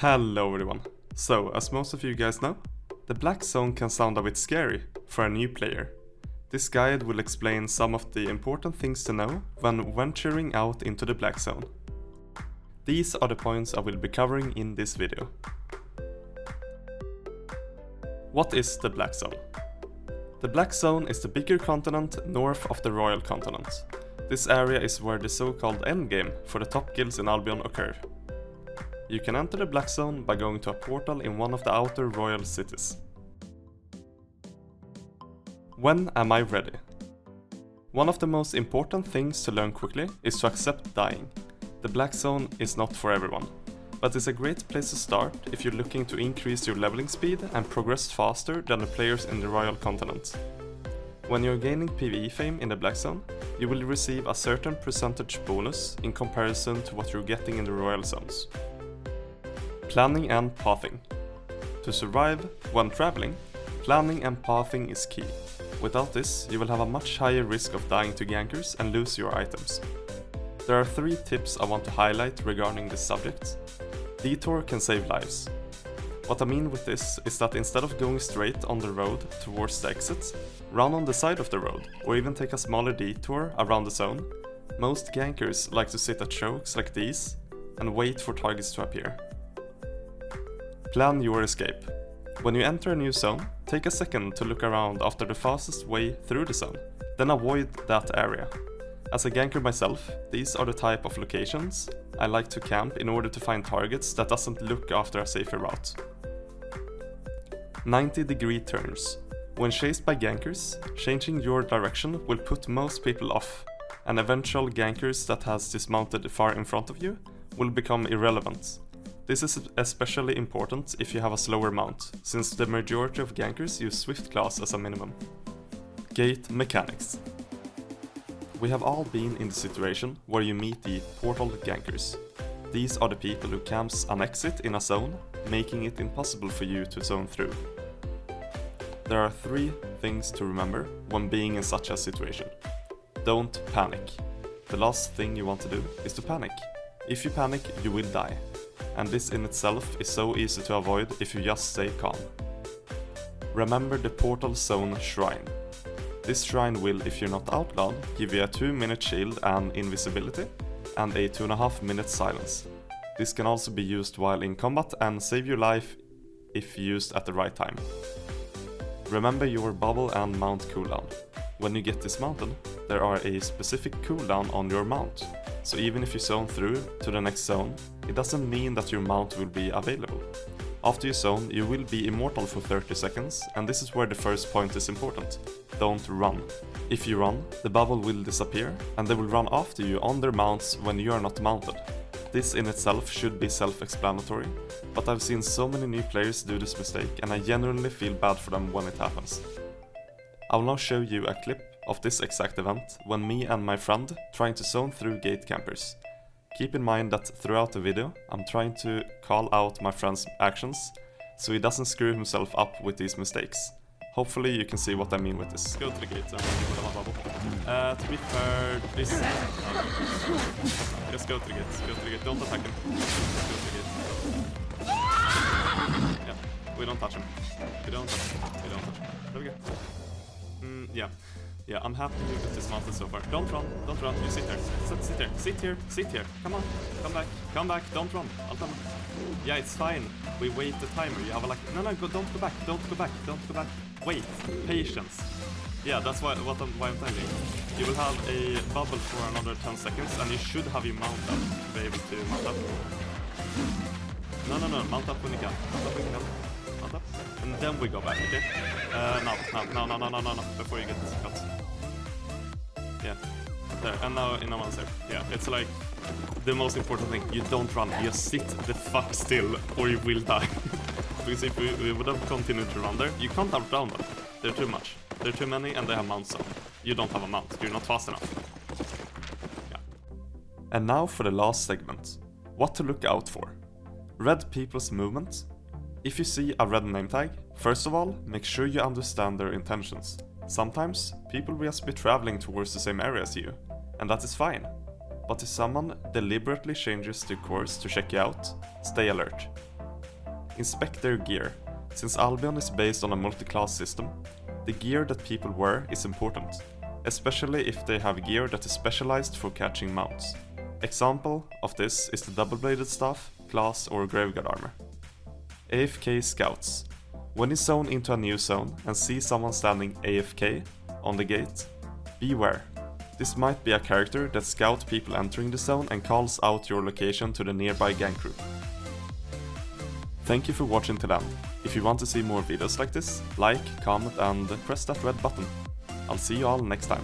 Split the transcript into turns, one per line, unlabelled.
Hello everyone. So, as most of you guys know, the Black Zone can sound a bit scary for a new player. This guide will explain some of the important things to know when venturing out into the Black Zone. These are the points I will be covering in this video. What is the Black Zone? The Black Zone is the bigger continent north of the Royal Continent. This area is where the so-called endgame for the top guilds in Albion occur. You can enter the Black Zone by going to a portal in one of the outer royal cities. When am I ready? One of the most important things to learn quickly is to accept dying. The Black Zone is not for everyone, but it's a great place to start if you're looking to increase your leveling speed and progress faster than the players in the Royal Continent. When you're gaining PvE fame in the Black Zone, you will receive a certain percentage bonus in comparison to what you're getting in the Royal Zones. Planning and pathing. To survive when traveling, planning and pathing is key. Without this, you will have a much higher risk of dying to gankers and lose your items. There are 3 tips I want to highlight regarding this subject. Detour can save lives. What I mean with this is that instead of going straight on the road towards the exit, run on the side of the road or even take a smaller detour around the zone. Most gankers like to sit at chokes like these and wait for targets to appear. Plan your escape. When you enter a new zone, take a second to look around after the fastest way through the zone, then avoid that area. As a ganker myself, these are the type of locations I like to camp in order to find targets that doesn't look after a safer route. 90-degree turns. When chased by gankers, changing your direction will put most people off, and eventual gankers that has dismounted far in front of you will become irrelevant. This is especially important if you have a slower mount, since the majority of gankers use Swift class as a minimum. Gate mechanics. We have all been in the situation where you meet the portal gankers. These are the people who camps an exit in a zone, making it impossible for you to zone through. There are 3 things to remember when being in such a situation. Don't panic. The last thing you want to do is to panic. If you panic, you will die. And this in itself is so easy to avoid if you just stay calm. Remember the Portal Zone Shrine. This shrine will, if you're not outlawed, give you a 2-minute shield and invisibility, and a 2.5-minute silence. This can also be used while in combat and save your life if used at the right time. Remember your bubble and mount cooldown. When you get dismounted, there are a specific cooldown on your mount. So even if you zone through to the next zone, it doesn't mean that your mount will be available. After you zone, you will be immortal for 30 seconds, and this is where the first point is important. Don't run. If you run, the bubble will disappear, and they will run after you on their mounts when you are not mounted. This in itself should be self-explanatory, but I've seen so many new players do this mistake, and I genuinely feel bad for them when it happens. I will now show you a clip of this exact event when me and my friend trying to zone through gate campers. Keep in mind that throughout the video I'm trying to call out my friend's actions so he doesn't screw himself up with these mistakes. Hopefully you can see what I mean with this. Go to the gate and to be fair, this... Just go to the gate, don't attack him. Just go to the gate. Yeah, we don't touch him. We don't touch him. There we go. Yeah, I'm happy you got dismounted so far. Don't run, you sit there. Sit here, come on, come back, don't run. Yeah, it's fine, we wait the timer, you have a don't go back, wait, patience. Yeah, that's why I'm telling you. You will have a bubble for another 10 seconds and you should have your mount up to be able to mount up. No, mount up when you can. Mount up. And then we go back, okay? No, before you get cut. Yeah, there, and now in a monster. Yeah, it's like the most important thing, you don't run, you just sit the fuck still or you will die. Because if we would have continued to run there, you can't outrun them. They're too much. They're too many and they have mounts on. You don't have a mount, you're not fast enough. Yeah. And now for the last segment. What to look out for. Red people's movement. If you see a red name tag, first of all, make sure you understand their intentions. Sometimes, people will just be traveling towards the same area as you, and that is fine. But if someone deliberately changes their course to check you out, stay alert. Inspect their gear. Since Albion is based on a multi-class system, the gear that people wear is important, especially if they have gear that is specialized for catching mounts. Example of this is the double-bladed staff, class or graveguard armor. AFK Scouts. When you zone into a new zone and see someone standing AFK on the gate, beware. This might be a character that scouts people entering the zone and calls out your location to the nearby gank group. Thank you for watching till end. If you want to see more videos like this, like, comment and press that red button. I'll see you all next time.